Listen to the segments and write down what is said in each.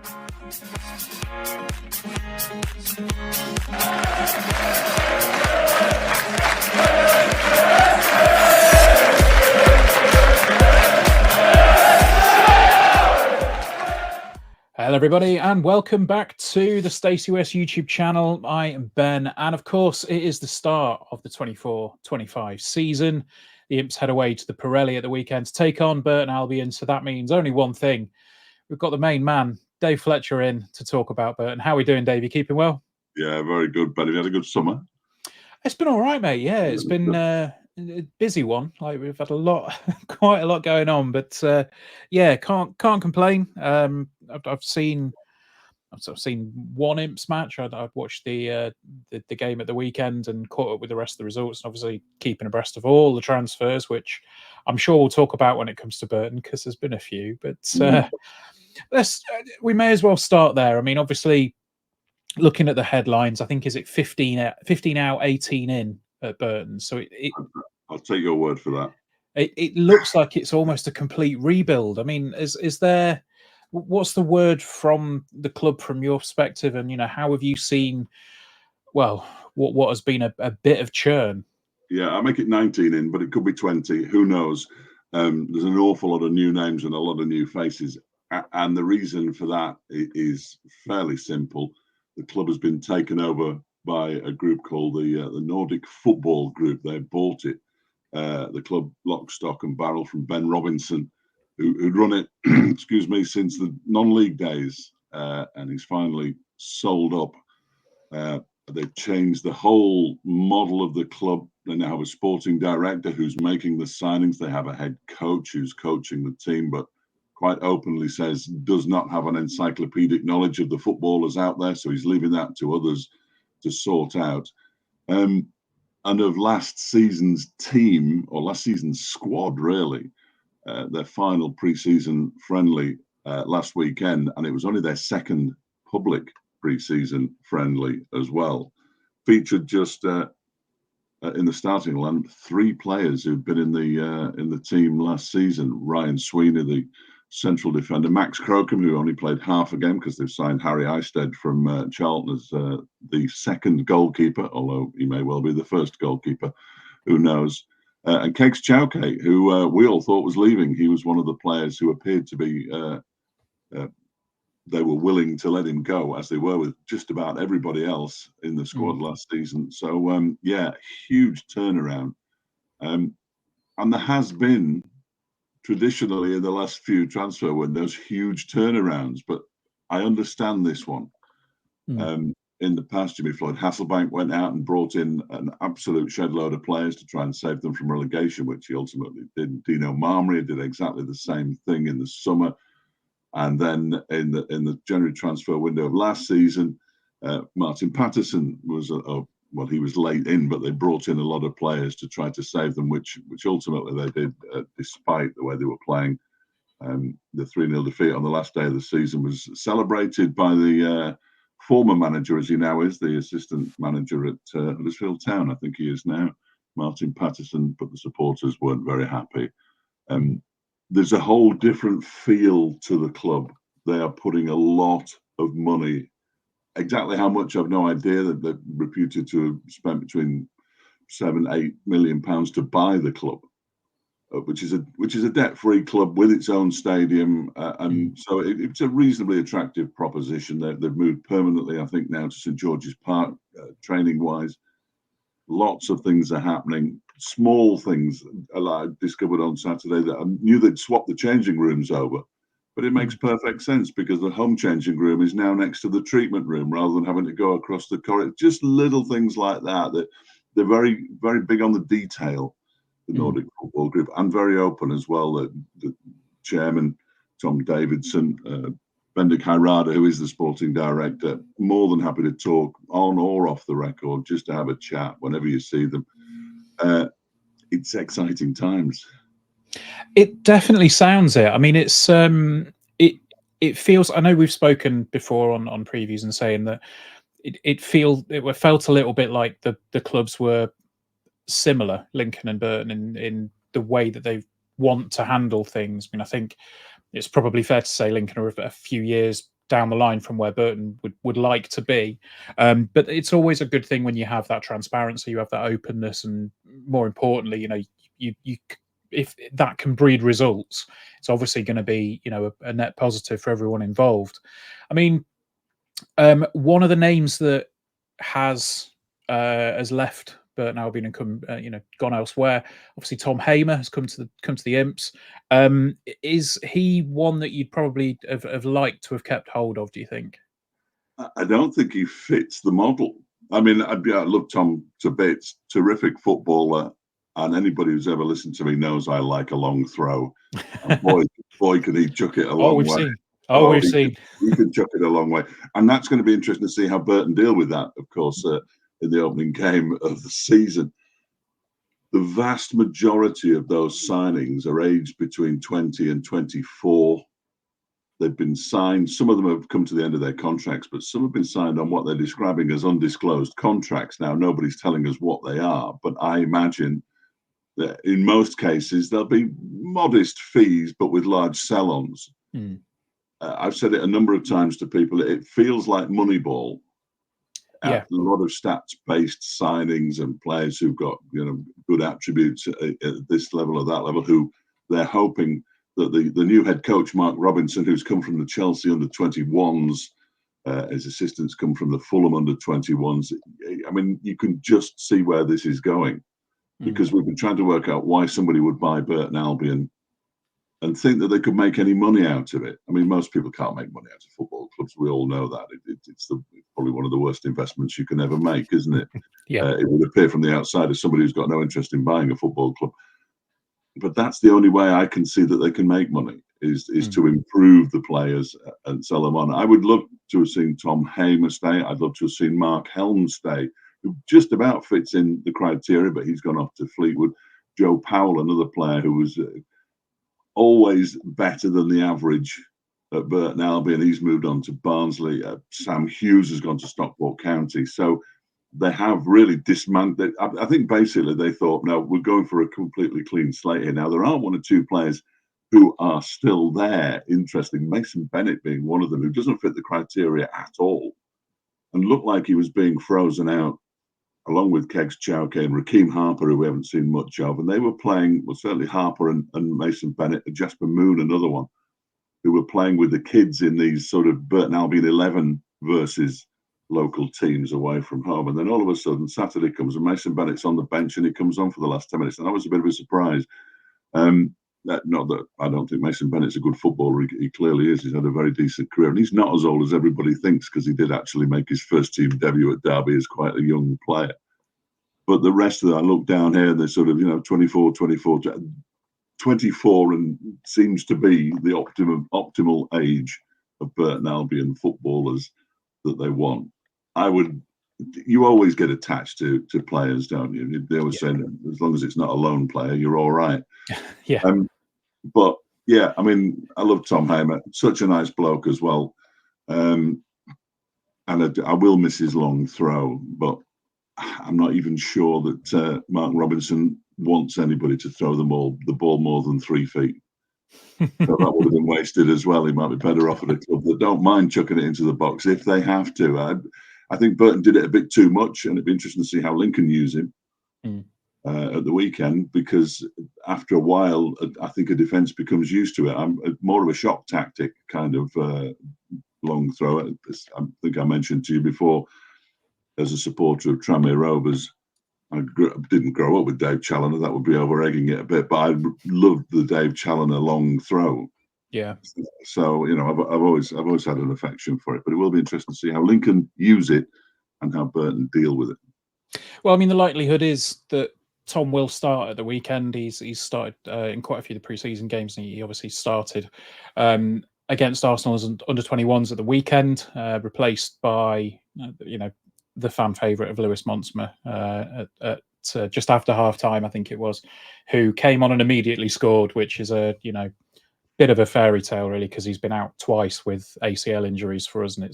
Hello, everybody, and welcome back to the Stacey West YouTube channel. I am Ben, and of course, it is the start of the 24-25 season. The Imps head away to the Pirelli at the weekend to take on Burton Albion, so that means only one thing. We've got the main man, Dave Fletcher, in to talk about Burton. How are we doing, Dave? You keeping well? Yeah, very good, buddy. You had a good summer? It's been all right, mate. Yeah, it's been a busy one. Like, we've had quite a lot going on, but yeah, can't complain. I've seen one Imps match. I've watched the game at the weekend and caught up with the rest of the results, and obviously keeping abreast of all the transfers, which I'm sure we'll talk about when it comes to Burton, because there's been a few. But we may as well start there. I mean, obviously, looking at the headlines, I think, is it 15 out, 18 in at Burton. So I'll take your word for that. It looks like it's almost a complete rebuild. I mean, is there? What's the word from the club from your perspective? And, how have you seen, well, what has been a bit of churn? Yeah, I'll make it 19 in, but it could be 20. Who knows? There's an awful lot of new names and a lot of new faces. And the reason for that is fairly simple. The club has been taken over by a group called the Nordic Football Group. They bought it. The club, lock, stock and barrel, from Ben Robinson, who'd run it, excuse me, since the non-league days, and he's finally sold up. They've changed the whole model of the club. They now have a sporting director who's making the signings. They have a head coach who's coaching the team, but quite openly says does not have an encyclopedic knowledge of the footballers out there, so he's leaving that to others to sort out. And of last season's team, or last season's squad, really, their final pre-season friendly last weekend, and it was only their second public pre-season friendly as well, featured just in the starting line 3 players who'd been in the team last season. Ryan Sweeney, the central defender; Max Crocombe, who only played half a game because they've signed Harry Eisted from Charlton as the second goalkeeper, although he may well be the first goalkeeper, who knows. And Kegs Chowke, who we all thought was leaving. He was one of the players who appeared to be, they were willing to let him go, as they were with just about everybody else in the squad last season. So, yeah, huge turnaround. And there has been, traditionally in the last few transfer windows, huge turnarounds, but I understand this one. In the past, Jimmy Floyd Hasselbank went out and brought in an absolute shed load of players to try and save them from relegation, which he ultimately did. Dino Marmari did exactly the same thing in the summer. And then in the January transfer window of last season, Martin Patterson was well, he was late in, but they brought in a lot of players to try to save them, which ultimately they did, despite the way they were playing. The 3-0 defeat on the last day of the season was celebrated by the former manager, as he now is, the assistant manager at Huddersfield Town, I think he is now, Martin Patterson, but the supporters weren't very happy. There's a whole different feel to the club. They are putting a lot of money. Exactly how much, I've no idea. That they're reputed to have spent between £7-8 million to buy the club, which is a debt-free club with its own stadium, and so it's a reasonably attractive proposition. They've moved permanently, I think, now to St George's Park, training-wise. Lots of things are happening. Small things, I discovered on Saturday, that I knew they'd swapped the changing rooms over. But it makes perfect sense, because the home changing room is now next to the treatment room rather than having to go across the corridor. Just little things like that they're very, very big on the detail, the Nordic Football Group, and very open as well. The chairman, Tom Davidson, Bendik Hairada, who is the sporting director, more than happy to talk on or off the record, just to have a chat whenever you see them. It's exciting times. It definitely sounds it. I mean, it's it feels. I know we've spoken before on previews and saying that it felt a little bit like the clubs were similar, Lincoln and Burton, in the way that they want to handle things. I mean, I think it's probably fair to say Lincoln are a few years down the line from where Burton would like to be. But it's always a good thing when you have that transparency, you have that openness, and more importantly, you if that can breed results, it's obviously going to be a net positive for everyone involved. I mean, one of the names that has left Burton Albion and come gone elsewhere. Obviously, Tom Hamer has come to the Imps. Is he one that you'd probably have liked to have kept hold of? Do you think? I don't think he fits the model. I mean, I love Tom to bits. Terrific footballer, and anybody who's ever listened to me knows I like a long throw. And boy, can he chuck it a long way. Seen. We've seen. He can chuck it a long way, and that's going to be interesting to see how Burton deal with that. Of course, in the opening game of the season, the vast majority of those signings are aged between 20 and 24. They've been signed. Some of them have come to the end of their contracts, but some have been signed on what they're describing as undisclosed contracts. Now, nobody's telling us what they are, but I imagine that in most cases, there'll be modest fees, but with large sell-ons. I've said it a number of times to people. It feels like Moneyball. A lot of stats-based signings and players who've got good attributes at this level or that level, who they're hoping that the new head coach, Mark Robinson, who's come from the Chelsea under-21s, his assistants come from the Fulham under-21s. I mean, you can just see where this is going, because we've been trying to work out why somebody would buy Burton Albion and think that they could make any money out of it. I mean, most people can't make money out of football clubs. We all know that. It's probably one of the worst investments you can ever make, isn't it? It would appear from the outside as somebody who's got no interest in buying a football club. But that's the only way I can see that they can make money, is to improve the players and sell them on. I would love to have seen Tom Hamer stay. I'd love to have seen Mark Helm stay, who just about fits in the criteria, but he's gone off to Fleetwood. Joe Powell, another player who was always better than the average at Burton Albion. He's moved on to Barnsley. Sam Hughes has gone to Stockport County. So they have really dismantled. I think basically they thought, no, we're going for a completely clean slate here. Now, there are one or two players who are still there. Interesting. Mason Bennett being one of them, who doesn't fit the criteria at all and looked like he was being frozen out, along with Keggs Chowke and Raheem Harper, who we haven't seen much of. And they were playing, well, certainly Harper and Mason Bennett, and Jasper Moon, another one, who were playing with the kids in these sort of Burton Albion 11 versus local teams away from home. And then all of a sudden, Saturday comes and Mason Bennett's on the bench and he comes on for the last 10 minutes. And that was a bit of a surprise. Not that I don't think Mason Bennett's a good footballer. He clearly is. He's had a very decent career. And he's not as old as everybody thinks, because he did actually make his first team debut at Derby as quite a young player. But the rest of them, I look down here, and they're sort of, 24, and seems to be the optimal age of Burton Albion footballers that they want. You always get attached to players, don't you? They always say, as long as it's not a lone player, you're all right. But yeah, I mean, I love Tom Hamer, such a nice bloke as well. And I will miss his long throw, but I'm not even sure that Mark Robinson wants anybody to throw the ball more than 3 feet. So that would have been wasted as well. He might be better off at a club that don't mind chucking it into the box if they have to. I think Burton did it a bit too much, and it'd be interesting to see how Lincoln use him at the weekend, because after a while, I think a defence becomes used to it. I'm more of a shock tactic kind of long throw. I think I mentioned to you before, as a supporter of Tranmere Rovers, I didn't grow up with Dave Challoner. That would be over-egging it a bit, but I loved the Dave Challoner long throw. Yeah. So I've always had an affection for it, but it will be interesting to see how Lincoln use it and how Burton deal with it. Well, I mean, the likelihood is that Tom will start at the weekend. He's started in quite a few of the pre-season games, and he obviously started against Arsenal as under-21s at the weekend, replaced by the fan favourite of Lewis Montsma at just after half-time, I think it was, who came on and immediately scored, which is a bit of a fairy tale, really, because he's been out twice with ACL injuries for us, and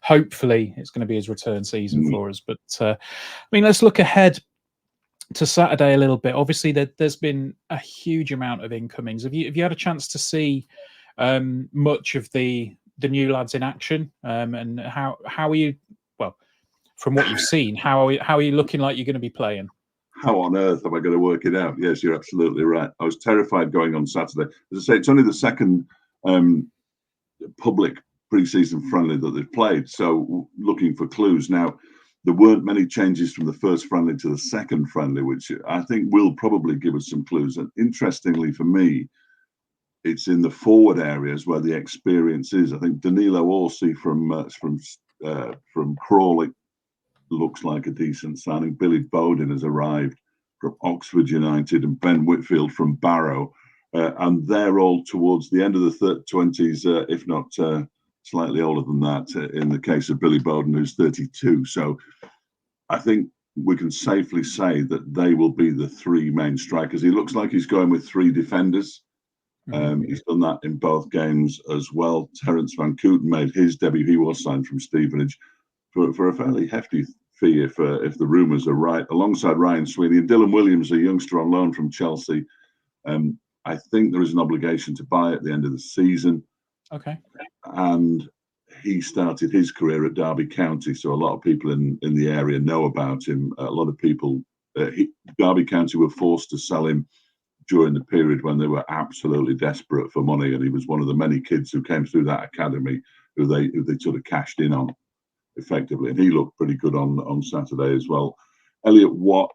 hopefully it's going to be his return season for us. But I mean, let's look ahead to Saturday a little bit. Obviously, there's been a huge amount of incomings. Have you had a chance to see much of the the new lads in action? And how are you? Well, from what you've seen, how are you looking like you're going to be playing? How on earth am I going to work it out? Yes, you're absolutely right. I was terrified going on Saturday. As I say, it's only the second public pre-season friendly that they've played, so looking for clues. Now, there weren't many changes from the first friendly to the second friendly, which I think will probably give us some clues. And interestingly for me, it's in the forward areas where the experience is. I think Danilo Orsi from Crawley looks like a decent signing. Billy Bowden has arrived from Oxford United, and Ben Whitfield from Barrow. And they're all towards the end of the 20s, if not slightly older than that, in the case of Billy Bowden, who's 32. So I think we can safely say that they will be the three main strikers. He looks like he's going with three defenders. He's done that in both games as well. Terence Van Kooten made his debut. He was signed from Stevenage for a fairly hefty fee, if the rumours are right, alongside Ryan Sweeney and Dylan Williams, a youngster on loan from Chelsea. I think there is an obligation to buy at the end of the season. Okay. And he started his career at Derby County, so a lot of people in the area know about him. A lot of people, Derby County were forced to sell him during the period when they were absolutely desperate for money, and he was one of the many kids who came through that academy who they sort of cashed in on effectively, and he looked pretty good on Saturday as well. Elliot Watt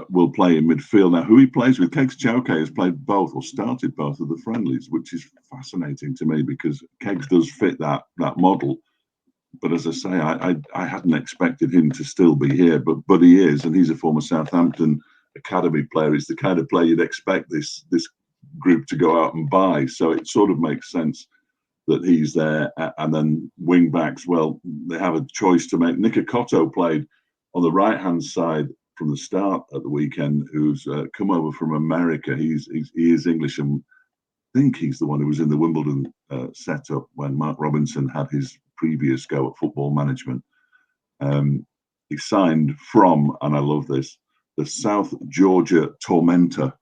will play in midfield. Now, who he plays with, Kegs Chauke has played both or started both of the friendlies, which is fascinating to me because Kegs does fit that model. But as I say, I hadn't expected him to still be here, but he is, and he's a former Southampton academy player. He's the kind of player you'd expect this group to go out and buy. So it sort of makes sense that he's there. And then wing backs, well, they have a choice to make. Nikocotto played on the right-hand side from the start at the weekend, who's come over from America. He is English, and I think he's the one who was in the Wimbledon setup when Mark Robinson had his previous go at football management. He signed from, and I love this, the South Georgia Tormentor.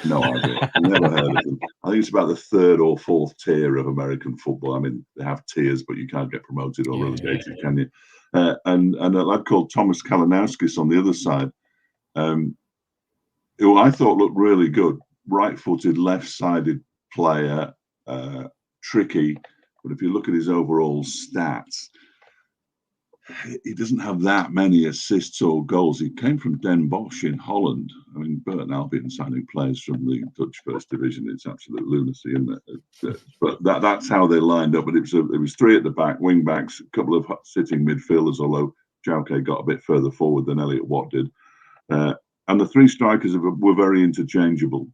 No idea. Never heard of them. I think it's about the third or fourth tier of American football. I mean, they have tiers, but you can't get promoted or relegated, can you? And a lad called Thomas Kalinowskis on the other side, who I thought looked really good. Right-footed, left-sided player, tricky. But if you look at his overall stats, he doesn't have that many assists or goals. He came from Den Bosch in Holland. I mean, Burton Albion signing players from the Dutch First Division. It's absolute lunacy, isn't it? But that's how they lined up. But it was three at the back, wing backs, a couple of sitting midfielders, although Chauke got a bit further forward than Elliot Watt did. And the three strikers were very interchangeable.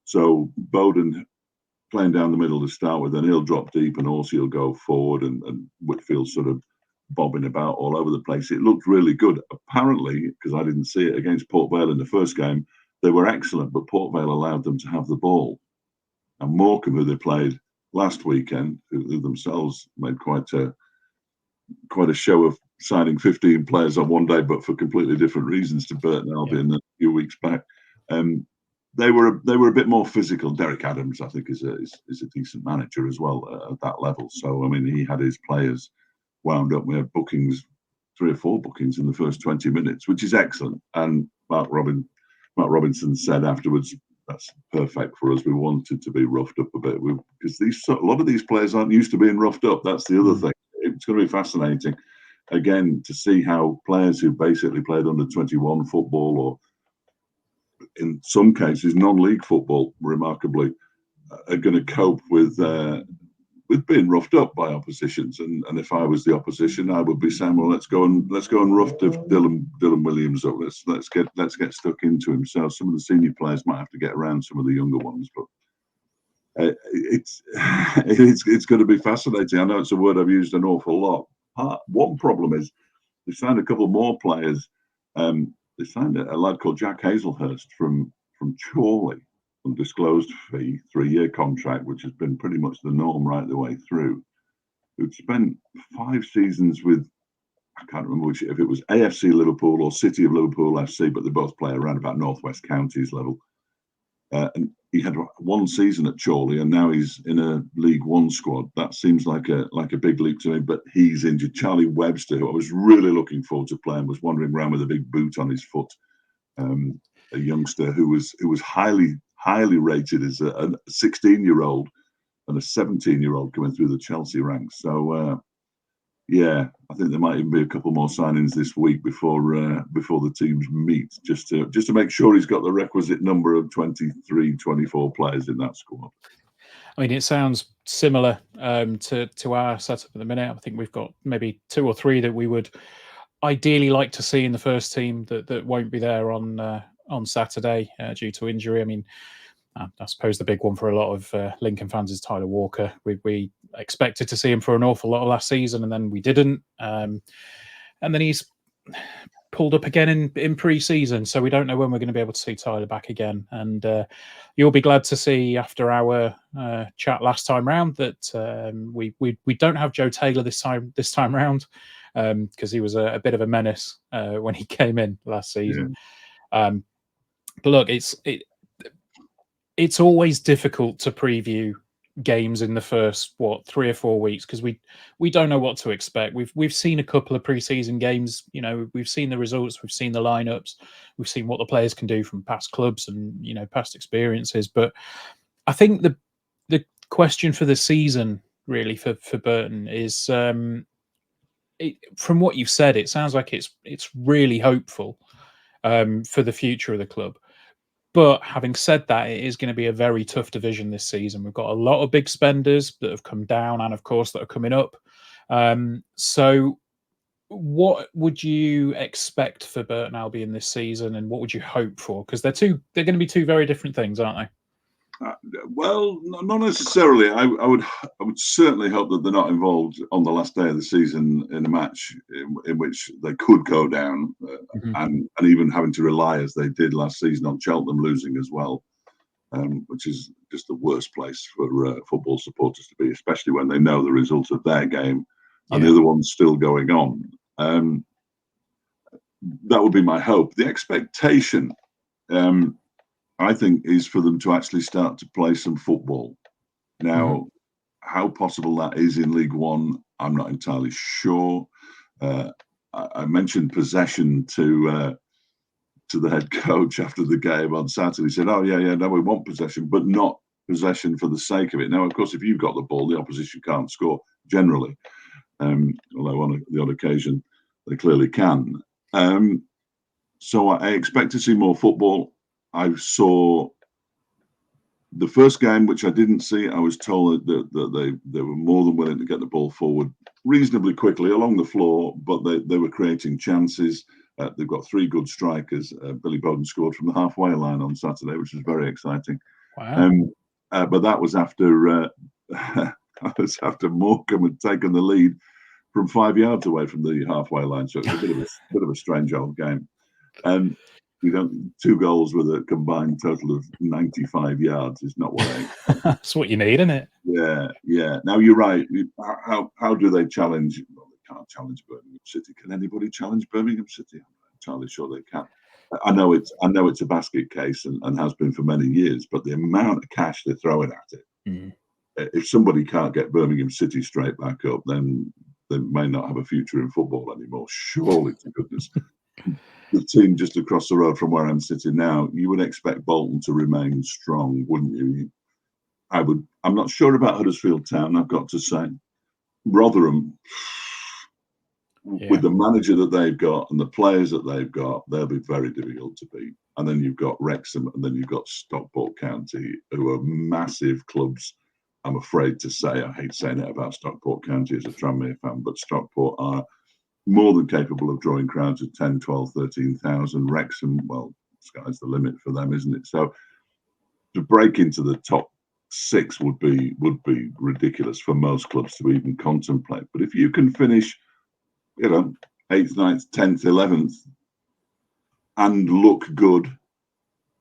So Bowden playing down the middle to start with, then he'll drop deep and Orsi will go forward, and Whitfield sort of bobbing about all over the place. It looked really good. Apparently, because I didn't see it, against Port Vale in the first game, they were excellent, but Port Vale allowed them to have the ball. And Morecambe, who they played last weekend, who themselves made quite a show of signing 15 players on one day, but for completely different reasons to Burton Albion a few weeks back. They were a bit more physical. Derek Adams, I think, is a decent manager as well at that level. So I mean, he had his players wound up. We had 3 or 4 bookings in the first 20 minutes, which is excellent. And Mark Robinson said afterwards, "That's perfect for us. We wanted to be roughed up a bit because a lot of these players aren't used to being roughed up. That's the other thing. It's going to be fascinating again to see how players who basically played under 21 football, or in some cases non-league football, remarkably, are going to cope with being roughed up by oppositions. And if I was the opposition, I would be saying, well, let's go and rough Dylan Williams up. Let's get stuck into him. So some of the senior players might have to get around some of the younger ones, but it's going to be fascinating. I know it's a word I've used an awful lot. One problem is they signed a couple more players. They signed a lad called Jack Hazelhurst from Chorley, undisclosed fee, 3-year contract, which has been pretty much the norm right the way through. Who'd spent 5 seasons with, I can't remember if it was AFC Liverpool or City of Liverpool FC, but they both play around about Northwest Counties level. And he had one season at Chorley and now he's in a League One squad. That seems like a big leap to me, but he's injured. Charlie Webster, who I was really looking forward to playing, was wandering around with a big boot on his foot. A youngster who was highly rated as a 16-year-old and a 17-year-old coming through the Chelsea ranks. So yeah, I think there might even be a couple more signings this week before the teams meet, just to make sure he's got the requisite number of 23, 24 players in that squad. I mean, it sounds similar to our setup at the minute. I think we've got maybe 2 or 3 that we would ideally like to see in the first team that won't be there on Saturday due to injury. I mean, I suppose the big one for a lot of Lincoln fans is Tyler Walker. We expected to see him for an awful lot of last season, and then we didn't. And then he's pulled up again in pre-season, so we don't know when we're going to be able to see Tyler back again. And you'll be glad to see after our chat last time round that we don't have Joe Taylor this time round because he was a bit of a menace when he came in last season. Yeah. But look, it's always difficult to preview games in the first 3 or 4 weeks because we don't know what to expect. We've seen a couple of preseason games. You know, we've seen the results, we've seen the lineups, we've seen what the players can do from past clubs and past experiences. But I think the question for the season really for Burton is from what you've said, it sounds like it's really hopeful for the future of the club. But having said that, it is going to be a very tough division this season. We've got a lot of big spenders that have come down and, of course, that are coming up. So what would you expect for Burton Albion this season and what would you hope for? Because they're going to be 2 very different things, aren't they? Well, not necessarily. I would certainly hope that they're not involved on the last day of the season in a match in which they could go down and even having to rely, as they did last season, on Cheltenham losing as well, which is just the worst place for football supporters to be, especially when they know the result of their game and the other one's still going on. That would be my hope. The expectation, I think, is for them to actually start to play some football. Now, how possible that is in League One, I'm not entirely sure. I mentioned possession to the head coach after the game on Saturday. He said, "Oh yeah, no, we want possession, but not possession for the sake of it." Now, of course, if you've got the ball, the opposition can't score generally, although on the odd occasion they clearly can. So I expect to see more football. I saw the first game, which I didn't see. I was told that they were more than willing to get the ball forward reasonably quickly along the floor, but they were creating chances. They've got 3 good strikers. Billy Bowden scored from the halfway line on Saturday, which was very exciting. Wow! But that was after after Morecambe had taken the lead from 5 yards away from the halfway line. So it was a bit of a strange old game. And 2 goals with a combined total of 95 yards is not what that's what you need, isn't it? Yeah. Now you're right. How do they challenge? Well, they can't challenge Birmingham City. Can anybody challenge Birmingham City? I'm not entirely sure they can. I know it's a basket case and has been for many years, but the amount of cash they're throwing at it, if somebody can't get Birmingham City straight back up, then they may not have a future in football anymore. Surely to goodness. The team just across the road from where I'm sitting now, you would expect Bolton to remain strong, wouldn't you? I'm not sure about Huddersfield Town, I've got to say. Rotherham, with the manager that they've got and the players that they've got, they'll be very difficult to beat. And then you've got Wrexham and then you've got Stockport County, who are massive clubs. I'm afraid to say, I hate saying it about Stockport County as a Tranmere fan, but Stockport are more than capable of drawing crowds of 10, 12, 13,000. Wrexham, well, sky's the limit for them, isn't it? So to break into the top 6 would be ridiculous for most clubs to even contemplate. But if you can finish, 8th, 9th, 10th, 11th, and look good,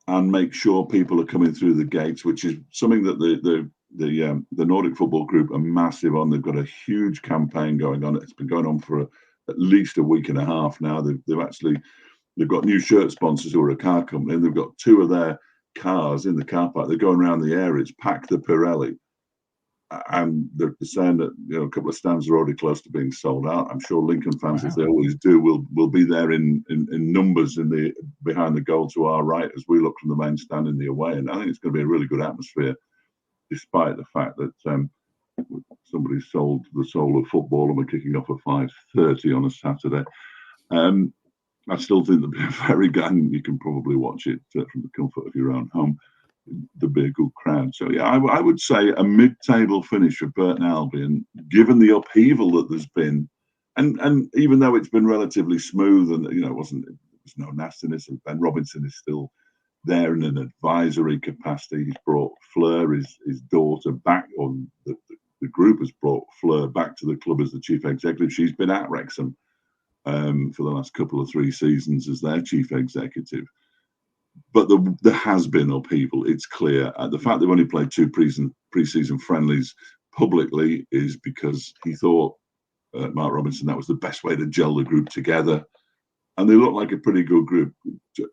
and make sure people are coming through the gates, which is something that the Nordic Football Group are massive on. They've got a huge campaign going on. It's been going on for at least a week and a half now. They've got new shirt sponsors who are a car company, and they've got 2 of their cars in the car park. They're going around the area. It's packed the Pirelli. And they're saying that a couple of stands are already close to being sold out. I'm sure Lincoln fans, as they always do, will be there in numbers behind the goal to our right as we look from the main stand in the away. And I think it's going to be a really good atmosphere, despite the fact that somebody sold the soul of football and we're kicking off at 5:30 on a Saturday. I still think there'll be a very good, and you can probably watch it from the comfort of your own home. There'll be a good crowd. So, yeah, I would say a mid-table finish for Burton Albion, given the upheaval that there's been, and even though it's been relatively smooth and, there was no nastiness, and Ben Robinson is still there in an advisory capacity. He's brought Fleur, his daughter, back on the group has brought Fleur back to the club as the chief executive. She's been at Wrexham for the last couple of 3 seasons as their chief executive. But there has been upheaval. It's clear. The fact they've only played 2 pre-season friendlies publicly is because he thought, Mark Robinson, that was the best way to gel the group together. And they look like a pretty good group.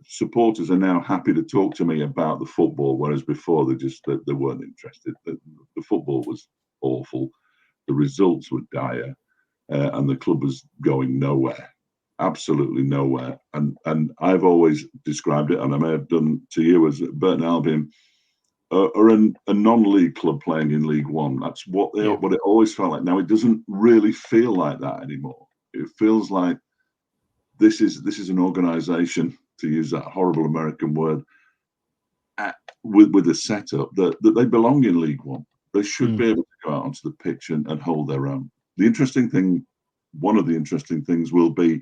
Supporters are now happy to talk to me about the football, whereas before they weren't interested. The football was awful. The results were dire. And the club was going nowhere. Absolutely nowhere. And I've always described it, and I may have done to you, as Burton Albion are a non-league club playing in League One. That's what it always felt like. Now it doesn't really feel like that anymore. It feels like this is an organisation, to use that horrible American word, with a setup that they belong in League One. They should be able to go out onto the pitch and hold their own. One of the interesting things will be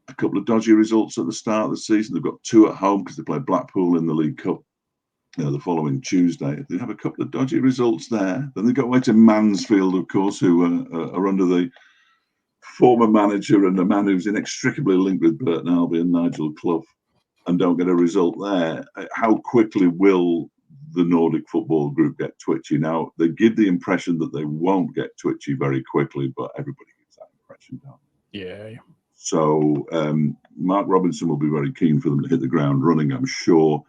a couple of dodgy results at the start of the season. They've got 2 at home because they play Blackpool in the League Cup the following Tuesday. They have a couple of dodgy results there. Then they go away to Mansfield, of course, who are under the former manager and a man who's inextricably linked with Burton Albion, Nigel Clough, and don't get a result there. How quickly will the Nordic football group get twitchy? Now, they give the impression that they won't get twitchy very quickly, but everybody gets that impression, don't they? Yeah. So Mark Robinson will be very keen for them to hit the ground running, I'm sure,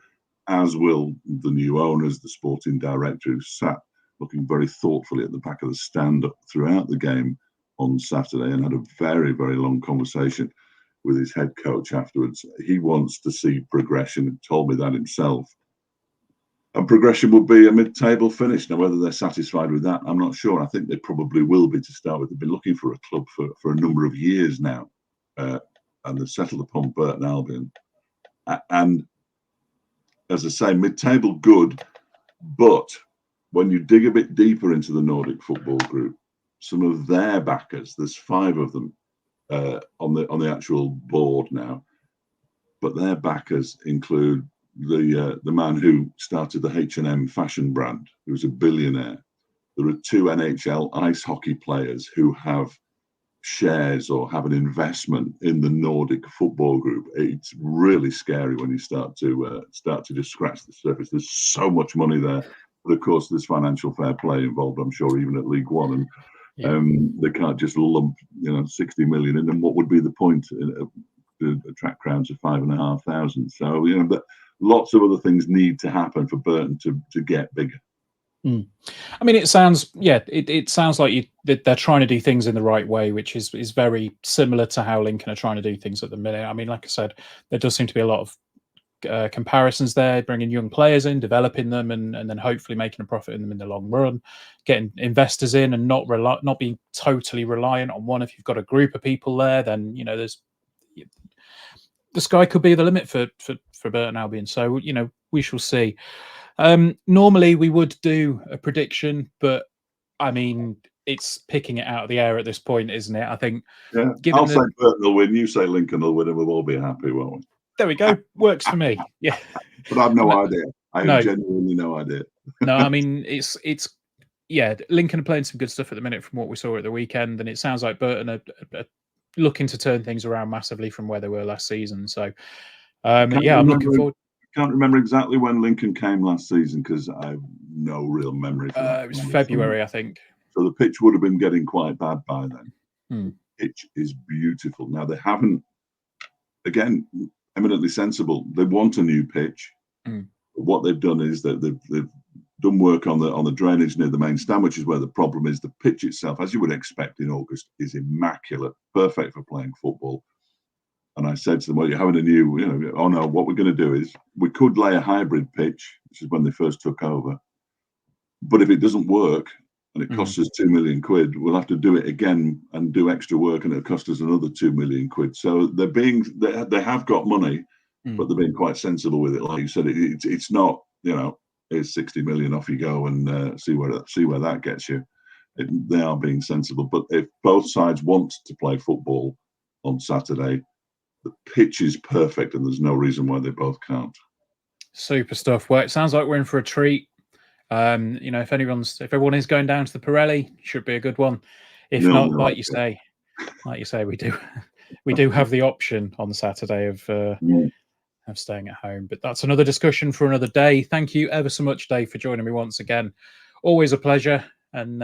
as will the new owners, the sporting director, who sat looking very thoughtfully at the back of the stand throughout the game on Saturday and had a very, very long conversation with his head coach afterwards. He wants to see progression and told me that himself. And progression would be a mid-table finish. Now, whether they're satisfied with that, I'm not sure. I think they probably will be to start with. They've been looking for a club for a number of years now. And they've settled upon Burton Albion. And as I say, mid-table good, but when you dig a bit deeper into the Nordic football group, some of their backers, there's 5 of them on the actual board now, but their backers include the man who started the H&M fashion brand, who's a billionaire. There are 2 NHL ice hockey players who have shares or have an investment in the Nordic football group. It's really scary when you start to just scratch the surface. There's so much money there, but of course there's financial fair play involved, I'm sure, even at League One, and they can't just lump 60 million in. And what would be the point to attract crowds of 5,500? So but lots of other things need to happen for Burton to get bigger. I mean, it sounds like they're trying to do things in the right way, which is very similar to how Lincoln are trying to do things at the minute. I mean, like I said, there does seem to be a lot of comparisons there, bringing young players in, developing them, and then hopefully making a profit in them in the long run, getting investors in, and not being totally reliant on one. If you've got a group of people there, then there's the sky could be the limit for Burton Albion. So we shall see. Normally we would do a prediction, but I mean, it's picking it out of the air at this point, isn't it? I think. Yeah, I'll say Burton will win. You say Lincoln will win, and we'll all be happy, won't we? There we go. Works for me. Yeah, but I've no idea. I have genuinely no idea. No, I mean it's Lincoln are playing some good stuff at the minute from what we saw at the weekend, and it sounds like Burton are looking to turn things around massively from where they were last season. So, I'm looking forward. Can't remember exactly when Lincoln came last season because I have no real memory for that. It was February, I think. So the pitch would have been getting quite bad by then. The pitch is beautiful. Now they haven't, again, eminently sensible. They want a new pitch. Mm. What they've done is that they've done work on the drainage near the main stand, which is where the problem is. The pitch itself, as you would expect in August, is immaculate, perfect for playing football. And I said to them, well, you're having a new, oh no, what we're going to do is we could lay a hybrid pitch, which is when they first took over. But if it doesn't work and it costs us 2 million quid, we'll have to do it again and do extra work, and it'll cost us another 2 million quid. So they have got money, but they're being quite sensible with it. Like you said, it's not, here's 60 million, off you go, and see where that gets you. They are being sensible. But if both sides want to play football on Saturday, the pitch is perfect, and there's no reason why they both can't. Super stuff. Well, it sounds like we're in for a treat. If everyone is going down to the Pirelli, should be a good one. If not, like you say, we do have the option on Saturday of staying at home. But that's another discussion for another day. Thank you ever so much, Dave, for joining me once again. Always a pleasure, and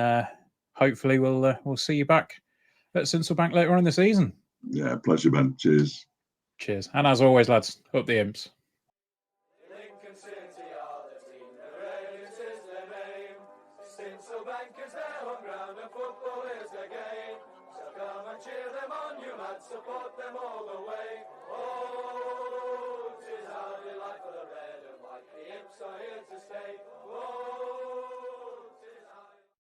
hopefully we'll see you back at Sincil Bank later on in the season. Yeah, pleasure, Ben. Cheers. Cheers. And as always, lads, up the imps. Sincil Bank is their home ground and football is their game. So come and cheer them on, you lads, support them all the way. Oh,